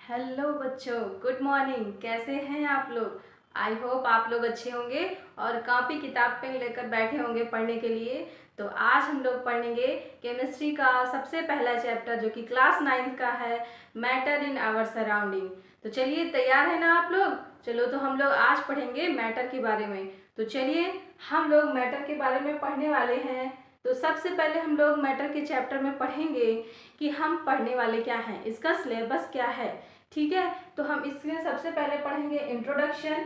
Hello बच्चों, good morning. कैसे हैं आप लोग? आई होप आप लोग अच्छे होंगे और कॉपी किताब पेन लेकर बैठे होंगे पढ़ने के लिए। तो आज हम लोग पढ़ेंगे केमिस्ट्री का सबसे पहला चैप्टर जो कि क्लास 9th का है, मैटर इन आवर सराउंडिंग। तो चलिए, तैयार है ना आप लोग? चलो, तो हम लोग आज पढ़ेंगे मैटर के बारे में। तो चलिए, हम लोग मैटर के बारे में पढ़ने वाले हैं। तो सबसे पहले हम लोग मैटर के चैप्टर में पढ़ेंगे कि हम पढ़ने वाले क्या हैं, इसका सिलेबस क्या है। ठीक है, तो हम इसमें सबसे पहले पढ़ेंगे introduction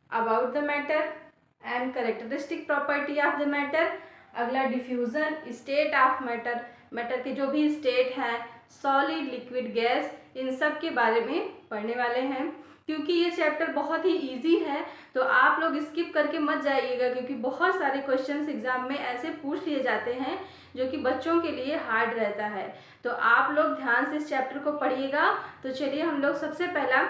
about the matter and characteristic property of the matter. अगला diffusion, state of matter, matter के जो भी स्टेट हैं, सॉलिड, लिक्विड, गैस, इन सब के बारे में पढ़ने वाले हैं। क्योंकि ये चैप्टर बहुत ही इजी है तो आप लोग स्किप करके मत जाइएगा, क्योंकि बहुत सारे क्वेश्चंस एग्जाम में ऐसे पूछ लिए जाते हैं जो कि बच्चों के लिए हार्ड रहता है। तो आप लोग ध्यान से इस चैप्टर को पढ़िएगा। तो चलिए, हम लोग सबसे पहला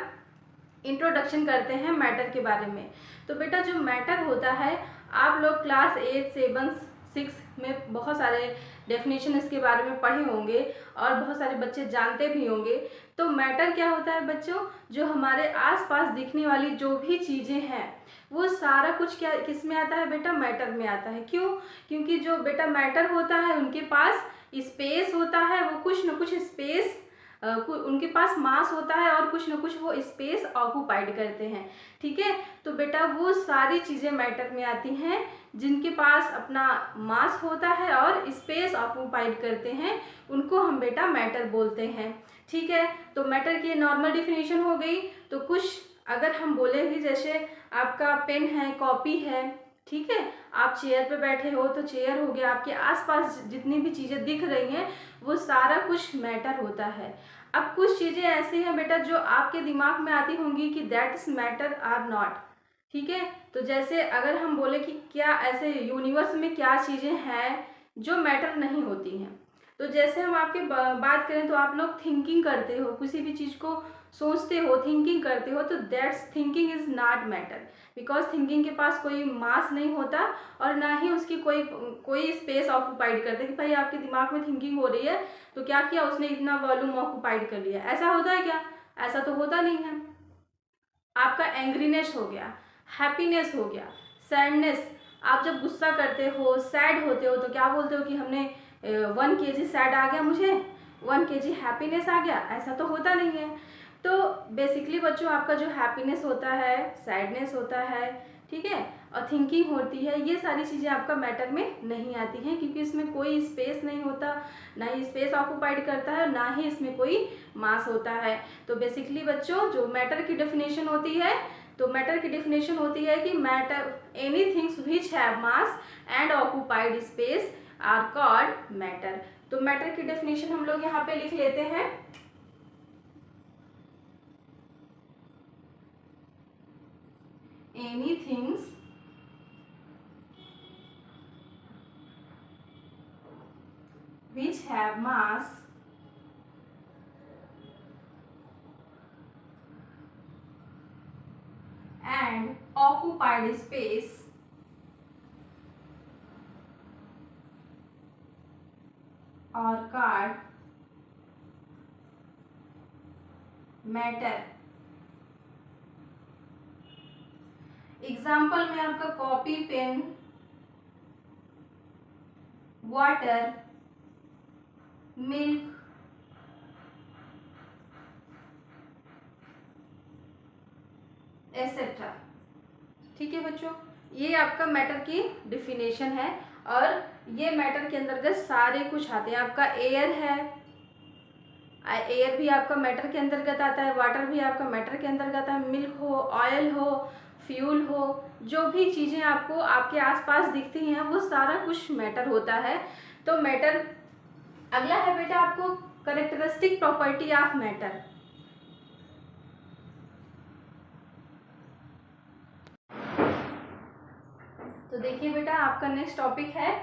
इंट्रोडक्शन करते हैं मैटर के बारे में। तो बेटा, जो मैटर होता है, आप लोग क्लास 8, 7, 6 में बहुत सारे डेफिनेशन इसके बारे में पढ़े होंगे और बहुत सारे बच्चे जानते भी होंगे। तो मैटर क्या होता है बच्चों? जो हमारे आसपास दिखने वाली जो भी चीज़ें हैं वो सारा कुछ क्या किस में आता है बेटा? मैटर में आता है। क्यों? क्योंकि जो बेटा मैटर होता है उनके पास स्पेस होता है, वो कुछ न कुछ स्पेस उनके पास मास होता है और कुछ न कुछ वो स्पेस ऑक्यूपाइड करते हैं। ठीक है, तो बेटा वो सारी चीज़ें मैटर में आती हैं जिनके पास अपना मास होता है और स्पेस ऑक्यूपाइड करते हैं, उनको हम बेटा मैटर बोलते हैं। ठीक है, तो मैटर की नॉर्मल डिफिनेशन हो गई। तो कुछ अगर हम बोले कि जैसे आपका पेन है, कॉपी है, ठीक है, आप चेयर पे बैठे हो तो चेयर हो गया, आपके आसपास जितनी भी चीज़ें दिख रही हैं वो सारा कुछ मैटर होता है। अब कुछ चीज़ें ऐसी हैं बेटा जो आपके दिमाग में आती होंगी कि that is matter or not. ठीक है, तो जैसे अगर हम बोले कि क्या ऐसे यूनिवर्स में क्या चीज़ें हैं जो मैटर नहीं होती हैं, तो जैसे हम आपके बात करें तो आप लोग थिंकिंग करते हो, किसी भी चीज़ को सोचते हो, थिंकिंग करते हो, तो that's thinking is not matter, because thinking के पास कोई मास नहीं होता और ना ही उसकी कोई स्पेस ऑक्यूपाइड करता है कि भाई आपके दिमाग में थिंकिंग हो रही है तो क्या किया उसने, इतना वॉल्यूम ऑक्यूपाइड कर लिया। ऐसा होता है क्या? ऐसा तो होता नहीं है। आपका एंग्रीनेस हो गया, हैप्पीनेस हो गया, सैडनेस। आप जब गुस्सा करते हो, सैड होते हो, तो क्या बोलते हो कि हमने 1 kg सैड आ गया, मुझे 1 kg हैप्पीनेस आ गया। ऐसा तो होता नहीं है। तो बेसिकली बच्चों, आपका जो हैप्पीनेस होता है, सैडनेस होता है, ठीक है, और थिंकिंग होती है, ये सारी चीज़ें आपका मैटर में नहीं आती हैं, क्योंकि इसमें कोई स्पेस नहीं होता, ना ही स्पेस ऑक्यूपाइड करता है, ना ही इसमें कोई मास होता है। तो बेसिकली बच्चों, जो मैटर की डेफिनेशन होती है, तो मैटर की डेफिनेशन होती है कि matter any things which have mass and occupied space are called matter. तो मैटर की डेफिनेशन हम लोग यहाँ पे लिख लेते हैं। Any things which have mass and occupied space are called matter। Example में आपका copy, pen, water, milk, etcetera. ठीक है बच्चों, ये आपका मैटर की डिफिनेशन है और ये मैटर के अंतर्गत सारे कुछ आते हैं। आपका एयर है, एयर भी आपका मैटर के अंतर्गत आता है, वाटर भी आपका मैटर के अंतर्गत आता है, मिल्क हो, ऑयल हो, फ्यूल हो, जो भी चीज़ें आपको आपके आसपास दिखती हैं वो सारा कुछ मैटर होता है। तो मैटर, अगला है बेटा आपको कैरेक्टरिस्टिक प्रॉपर्टी ऑफ मैटर। तो देखिए बेटा, आपका नेक्स्ट टॉपिक है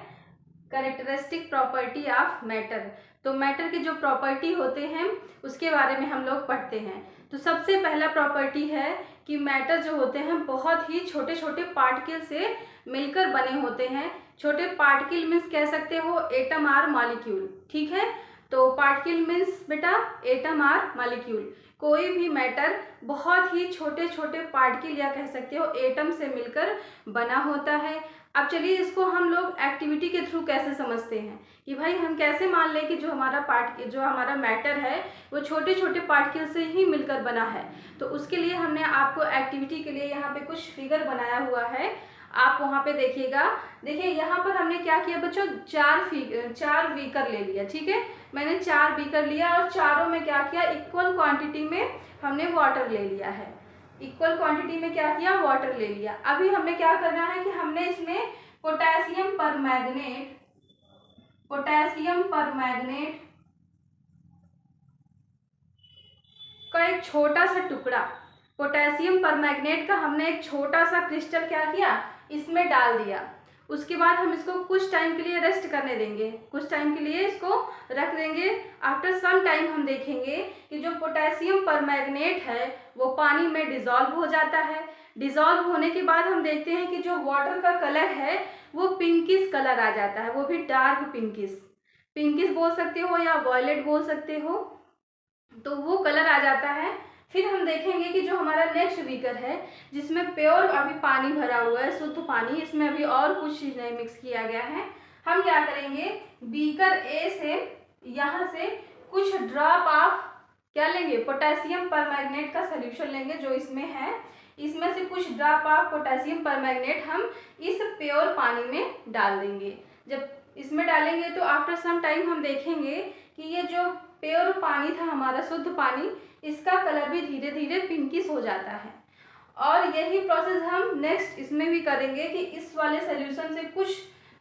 कैरेक्टरिस्टिक प्रॉपर्टी ऑफ मैटर। तो मैटर के जो प्रॉपर्टी होते हैं उसके बारे में हम लोग पढ़ते हैं। तो सबसे पहला प्रॉपर्टी है कि मैटर जो होते हैं बहुत ही छोटे छोटे पार्टिकल से मिलकर बने होते हैं। छोटे पार्टिकल मीन्स कह सकते हो एटम आर मॉलिक्यूल। ठीक है, तो पार्टिकल मीन्स बेटा एटम आर मॉलिक्यूल, कोई भी मैटर बहुत ही छोटे छोटे पार्टिकल या कह सकते हो एटम से मिलकर बना होता है। अब चलिए इसको हम लोग एक्टिविटी के थ्रू कैसे समझते हैं कि भाई हम कैसे मान लें कि जो हमारा मैटर है वो छोटे छोटे पार्टिकल से ही मिलकर बना है। तो उसके लिए हमने आपको एक्टिविटी के लिए यहाँ पे कुछ फिगर बनाया हुआ है, आप वहाँ पे देखिएगा। देखिए यहाँ पर हमने क्या किया बच्चों, चार बीकर ले लिया, ठीक है। मैंने 4 बीकर लिया और चारों में क्या किया, इक्वल क्वांटिटी में हमने वाटर ले लिया है। इक्वल क्वांटिटी में क्या किया, वाटर ले लिया। अभी हमें क्या करना है कि हमने इसमें पोटेशियम परमैंगनेट का एक छोटा सा टुकड़ा, पोटेशियम परमैंगनेट का हमने एक छोटा सा क्रिस्टल क्या किया, इसमें डाल दिया। उसके बाद हम इसको कुछ टाइम के लिए रेस्ट करने देंगे, कुछ टाइम के लिए इसको रख देंगे। आफ्टर सम टाइम हम देखेंगे कि जो पोटेशियम परमैंगनेट है वो पानी में डिजॉल्व हो जाता है। डिजॉल्व होने के बाद हम देखते हैं कि जो वाटर का कलर है वो पिंकिश कलर आ जाता है, वो भी डार्क पिंकिश बोल सकते हो या वॉयलेट बोल सकते हो, तो वो कलर आ जाता है। फिर हम देखेंगे कि जो हमारा नेक्स्ट बीकर है जिसमें प्योर अभी पानी भरा हुआ है, शुद्ध पानी, इसमें अभी और कुछ चीज नहीं मिक्स किया गया है। हम क्या करेंगे, बीकर ए से यहाँ से कुछ ड्रॉप ऑफ क्या लेंगे, पोटेशियम परमैंगनेट का सोल्यूशन लेंगे जो इसमें है। इसमें से कुछ ड्रॉप ऑफ पोटेशियम परमैंगनेट हम इस प्योर पानी में डाल देंगे। जब इसमें डालेंगे तो आफ्टर सम टाइम हम देखेंगे कि ये जो प्योर पानी था हमारा, शुद्ध पानी, इसका कलर भी धीरे धीरे पिंकिश हो जाता है। और यही प्रोसेस हम नेक्स्ट इसमें भी करेंगे कि इस वाले सोल्यूशन से कुछ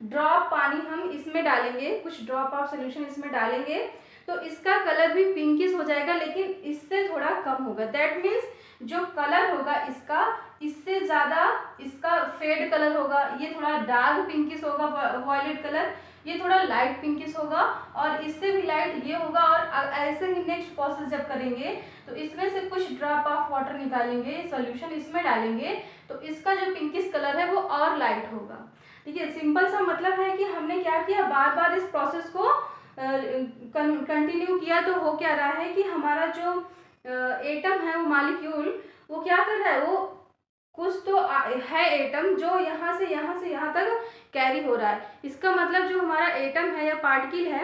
ड्रॉप पानी हम इसमें डालेंगे, कुछ ड्रॉप ऑफ सोल्यूशन इसमें डालेंगे तो इसका कलर भी पिंकिश हो जाएगा, लेकिन इससे थोड़ा कम होगा। दैट मीन्स जो कलर होगा इसका, इससे ज़्यादा इसका फेड कलर होगा, ये थोड़ा डार्क पिंकिश होगा वॉयलेट कलर, ये थोड़ा लाइट पिंकिश होगा, और इससे भी लाइट ये होगा। और ऐसे ही नेक्स्ट प्रोसेस जब करेंगे तो इसमें से कुछ ड्रॉप ऑफ वाटर निकालेंगे, सॉल्यूशन इसमें डालेंगे तो इसका जो पिंकिश कलर है वो और लाइट होगा। ठीक है, सिंपल सा मतलब है कि हमने क्या किया, बार बार इस प्रोसेस को कंटिन्यू किया तो हो क्या रहा है कि हमारा जो एटम है वो मॉलिक्यूल वो क्या कर रहा है, वो कुछ तो है एटम जो यहाँ से यहाँ तक कैरी हो रहा है। इसका मतलब जो हमारा एटम है या पार्टिकल है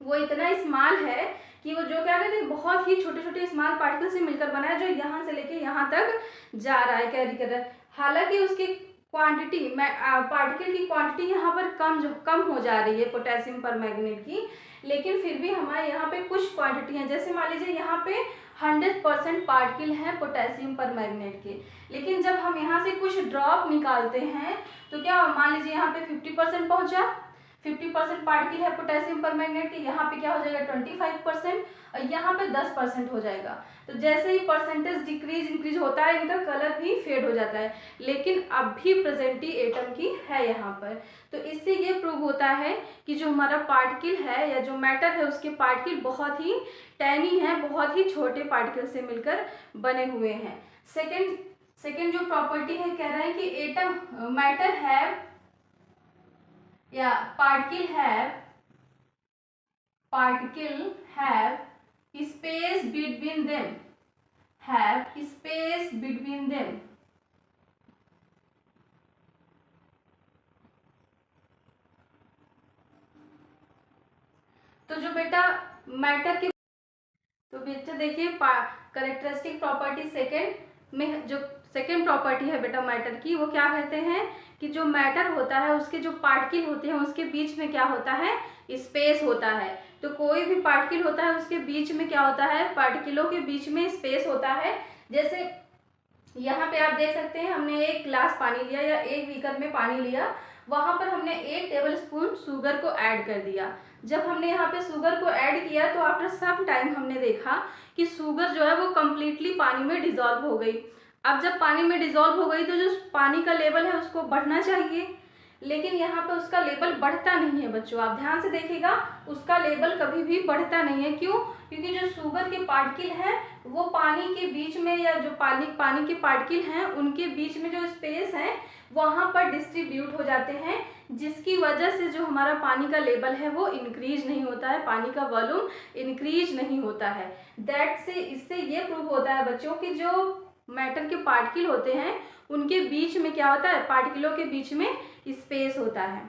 वो इतना स्मॉल है कि वो जो क्या कहते हैं, बहुत ही छोटे छोटे स्मॉल पार्टिकल से मिलकर बना है, जो यहाँ से लेके यहाँ तक जा रहा है, कैरी कर रहा है। हालांकि उसकी क्वांटिटी, पार्टिकल की क्वांटिटी यहाँ पर कम हो जा रही है पोटेशियम परमैंगनेट की, लेकिन फिर भी हमारे यहाँ पे कुछ क्वांटिटी है। जैसे मान लीजिए यहाँ पे 100% पार्टिकल हैं पोटेशियम परमैंगनेट के, लेकिन जब हम यहाँ से कुछ ड्रॉप निकालते हैं तो क्या मान लीजिए यहाँ पे 50% पहुँचा, 50% पार्टिकल है पोटेशियम परमैंगनेट के, यहाँ पे क्या हो जाएगा 25% और यहाँ पे 10% हो जाएगा। तो जैसे ही परसेंटेज इंक्रीज होता है इनका कलर भी फेड हो जाता है, लेकिन अब भी प्रेजेंटी एटम की है यहाँ पर। तो इससे ये प्रूव होता है कि जो हमारा पार्टिकल है या जो मैटर है उसके पार्टिकल बहुत ही टाइनी है, बहुत ही छोटे पार्टिकल से मिलकर बने हुए हैं। सेकेंड जो प्रॉपर्टी है, कह रहा है कि एटम मैटर है या particle have space between them, तो जो बेटा मैटर के, तो बेटा देखिए करेक्टरिस्टिक प्रॉपर्टी सेकेंड में जो सेकेंड प्रॉपर्टी है बेटा मैटर की, वो क्या कहते हैं कि जो मैटर होता है उसके जो पार्टिकल होते हैं उसके बीच में क्या होता है, स्पेस होता है। तो कोई भी पार्टिकल होता है उसके बीच में क्या होता है, पार्टिकलों के बीच में स्पेस होता है। जैसे यहाँ पे आप देख सकते हैं, हमने एक ग्लास पानी लिया या एक बीकर में पानी लिया, वहाँ पर हमने 1 टेबलस्पून शुगर को ऐड कर दिया। जब हमने यहाँ पे शुगर को ऐड किया तो आफ्टर सम टाइम हमने देखा कि शुगर जो है वो कम्प्लीटली पानी में डिजॉल्व हो गई। अब जब पानी में डिजॉल्व हो गई तो जो पानी का लेवल है उसको बढ़ना चाहिए, लेकिन यहाँ पे उसका लेवल बढ़ता नहीं है बच्चों। आप ध्यान से देखिएगा, उसका लेवल कभी भी बढ़ता नहीं है। क्यों? क्योंकि जो शुगर के पार्टिकल हैं वो पानी के बीच में, या जो पानी के पार्टिकल हैं उनके बीच में जो स्पेस है वहाँ पर डिस्ट्रीब्यूट हो जाते हैं, जिसकी वजह से जो हमारा पानी का लेवल है वो इंक्रीज नहीं होता है, पानी का वॉल्यूम इंक्रीज नहीं होता है। दैट से इससे ये प्रूव होता है बच्चों की जो मैटर के पार्टिकल होते हैं उनके बीच में क्या होता है, पार्टिकलों के बीच में स्पेस होता है।